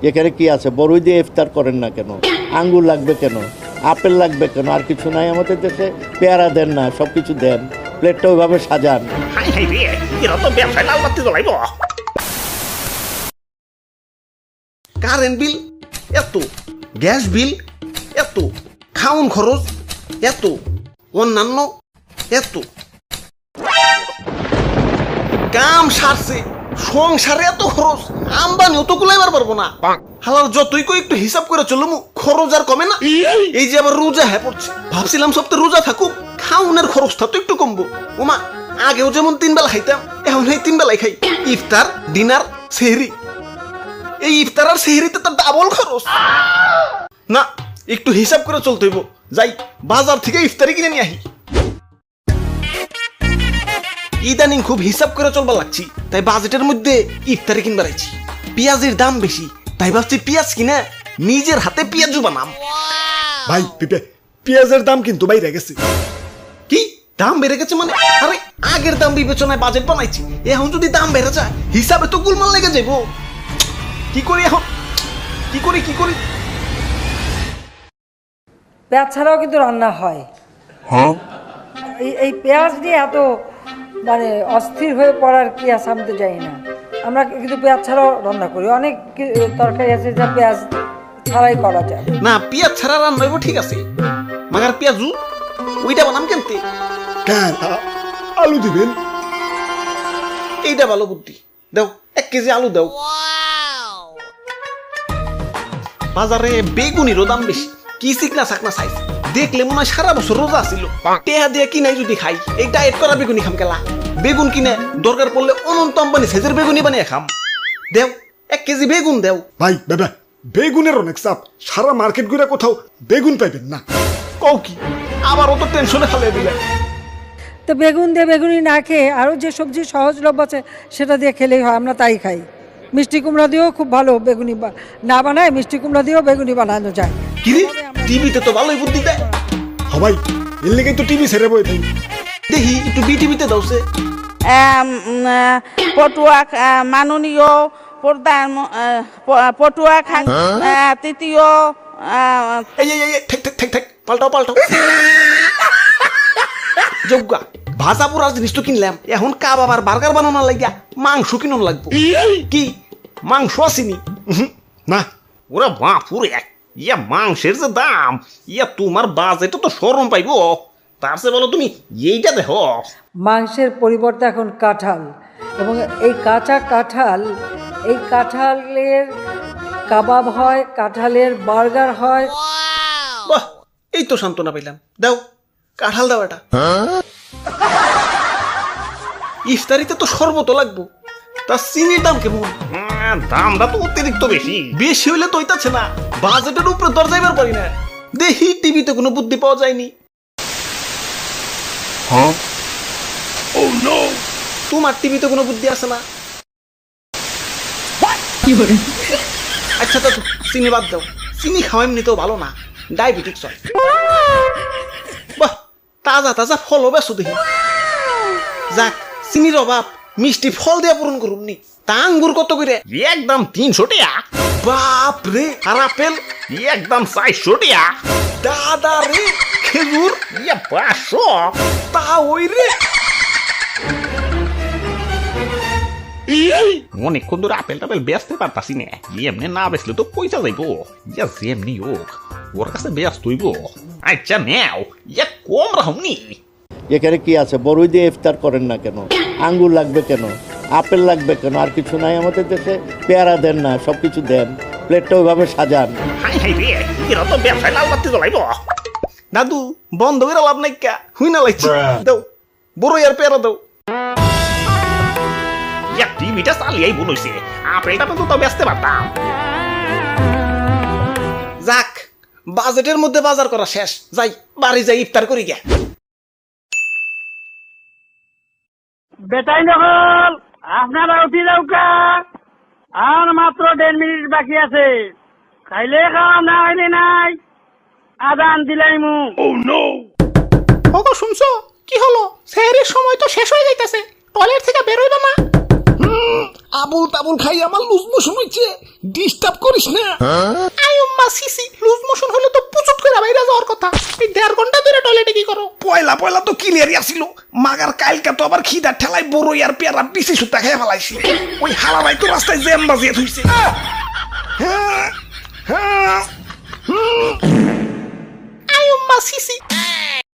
এখানে কি আছে? বড়ই দিয়ে ইফতার করেন না কেন? আঙ্গুর লাগবে কেন? আপেল লাগবে কেন? আর কিছু নাই আমাদের দেশে? পেয়ারা দেন না, সব কিছু দেন, প্লেটটা ওইভাবে সাজান। হাই হাই রে, এরা তো ব্যবসায় লাল বাতি জ্বলাইব। কারেন্ট বিল এত, গ্যাস বিল এত, খাউন খরচ এত, অন্যান্য এত, কাম সারছে সংসারে এত খরচ, আমদানিও তো কুলাইবার পারবো না। হালার যতই কই একটু হিসাব করে চলুম, খরচ আর কমে না। এই যে আবার রোজা হ্যাঁ পড়ছে, ভাবছিলাম সপ্তাহে রোজা থাকুক, খাউনের খরচটা তো একটু কমবো। ওমা, আগেও যেমন 3 বেলা খাইতাম, এখন এই 3 বেলাই খাই, ইফতার, ডিনার, সেহরি। এই ইফতার আর সেহরিতে তো ডাবল খরচ। না, একটু হিসাব করে চলতে হইব। যাই বাজার থেকে ইফতারি কিনে নিয়ে আহি। ইদানিং খুব হিসাব করে চলবার লাগছি, তাই বাজেটের মধ্যে ইফতারি কিনবার আইছি। পেঁয়াজের দাম বেশি, তাই ভাবছি পেঁয়াজ কিনে নিজের হাতে পেঁয়াজু বানাম। ভাই পেঁয়াজের দাম কিন্তু বাইরে গেছে। কি দাম বেড়ে গেছে মানে? আরে আগের দাম বিবেচনায় বাজেট বানাইছি, এখন যদি দাম বেড়ে যায় হিসাবে তো গুলমাল লেগে যাবো। কি করি এখন? কি করি? পেঁয়াজ ছাড়াও কিন্তু রান্না হয়। এই পেঁয়াজ নিয়ে এত মানে অস্থির হয়ে পড়ার কি আছে আমি তো জানি না। আমরা কিন্তু পেঁয়াজ ছাড়াও রান্না করি, অনেক তরকারি আছে যা পেঁয়াজ ছাড়াই করা যায়। না, পেঁয়াজ ছাড়া রান্না হইব ঠিক আছে, মাগার পেঁয়াজু ওইটা বানাম কেমতে? কেন আলু দিবেন? এইটা ভালো বুদ্ধি। দাও 1 কেজি আলু দাও। বাজারে বেগুনিরও দাম বেশি, কি চিকনা চাকনা সাইজ, দেখলে মনে হয় সারা বছর রোজা ছিল। টেহা দিয়ে কিনাই যদি খাই, এই ডায়েট করা বেগুনি খাম কেলা? বেগুন কিনে দরকার পড়লে অনন্ত আম্বানি সেজের বেগুনি বানিয়ে খাম। দেও 1 কেজি বেগুন দেও। ভাই বেগুনের অনেক চাপ, সারা মার্কেট ঘুরে কোথাও বেগুন পাইবেন না। কও কি? আবার অত টেনশনে ফেলে দিলে। তো বেগুন দিয়ে বেগুনি না খেয়ে আরও যে সবজি সহজলভ্য আছে সেটা দিয়ে খেলেই হয়, আমরা তাই খাই। মিষ্টি কুমড়া দিয়েও খুব ভালো বেগুনি না বানায়, মিষ্টি কুমড়া দিয়েও বেগুনি বানানো যায়। কিরে, টিভিতে তো ভালোই বুদ্ধি দেয়। ভাই এর লেগে তো টিভি ছেড়ে বই থাকি। দেখি একটু বিটিভিতে দাওছে। পটুয়া মাননীয় প্রধান পটুয়া তৃতীয় এই ঠেক পাল্টাও। যোগ্যা ভাজা পোড়ার জিনিস তো কিনলাম, এখন কাবাব আর বার্গার বানানোর লাগিয়া মাংস কিনুন লাগবো। কি মাংস আসেনি? না ওরা বাপুরে, ইয়া মাংসের যে দাম, ইয়া তোমার বাজেটে তো শরম পাইব। তার চেয়ে বলো তুমি এইটা দেখো। মাংসের পরিবর্তে এখন কাঁঠাল, এবং এই কাঁচা কাঁঠাল, এই কাঁঠালের কাবাব হয়, কাঁঠালের বার্গার হয়। বাহ, এই তো সান্ত্বনা পাইলাম। দাও কাঁঠাল দাও এটা। ইফতারিতে তো শরবত লাগবো, তা চিনির দাম কেমন? দামটা তো অতিরিক্ত বেশি হইলে তো হইতাছে না, বাজেটের উপরে দর যাইবার পারি না। দেখি টিভিতে কোনো বুদ্ধি পাওয়া যায়নি। তোমার টিভিতে কোনো বুদ্ধি আছে না? আচ্ছা তো চিনি বাদ দাও, চিনি খাওয়া এমনিতেও ভালো না, ডায়াবেটিক্স হয়। বাহ, তাজা ফলও বেসো দেখি। যাক, চিনির অভাব মিষ্টি ফল দিয়ে পূরণ করুন নি। তা আঙ্গুর কত করে? একদম 300 টাকা। বাপ রে, আর আপেল একদম 400 টাকা। দাদা রে, খেজুর 500। তা ওই রে, অনেকক্ষণ ধরে আপেল টাপেল বেচতে পারতাছি না, এমনি না বেচলে তো পয়সা যাইব। ইয়া যেমনি হোক ওর কাছে ব্যস্ত হইব। আচ্ছা নেও, ইয়া কম রাহমনি। এখানে কি আছে? বড়ই দিয়ে ইফতার করেন না কেন? আঙ্গুর লাগবে কেন? আপেল লাগবে কেন? আর কিছু নাই আমাদের দেশে? পেয়ারা দেন না, সব কিছু দেন, প্লেটটা ওইভাবে সাজান। হাই রে, এরা তো ব্যবসায় লাল বাতি জ্বলাইব। দাদু বন্ধ করে লাভ নাই, কা হুই না লাগছে। দাও বড়ই আর পেয়ারা দাও। ইয়া টিভিটা চালিয়েই বলছে, আপেলটা তো বেচতে পারতাম। যাক, বাজেটের মধ্যে বাজার করা শেষ। যাই বাড়ি যাই ইফতার করি গে। বেটাই নকল আপনারা উঠি যাওকা, আর মাত্র 1.5 মিনিট বাকি আছে। খাইলে খাওয়া, না খাইলে নাই। আদান দিলাইমু। ওগো শুনছো কি হলো? সেহরির সময় তো শেষ হয়ে যাইতেছে, টয়লেট থেকে বের হইবা না? আবুল তাবুল খাই আমার লুজ মোশন হইছে, ডিস্টার্ব করিস না। আয়ম্মা সিসি, লুজ মোশন হলে তো পুচুট করে বাইরে যাওয়ার কথা। এই 1.5 ঘন্টা ধরে টয়লেটে কি করো? পয়লা পয়লা তো ক্লিয়ারই আসিল, মাগার কালকা তো আবার খিদার ঠেলায় বড়ই আর পেয়ারা বিশি সুতা খেয়ে ফেলাইছি। ওই হালারাই তো রাস্তায় জ্যাম বাজিয়ে থইছে। হ্যাঁ হ্যাঁ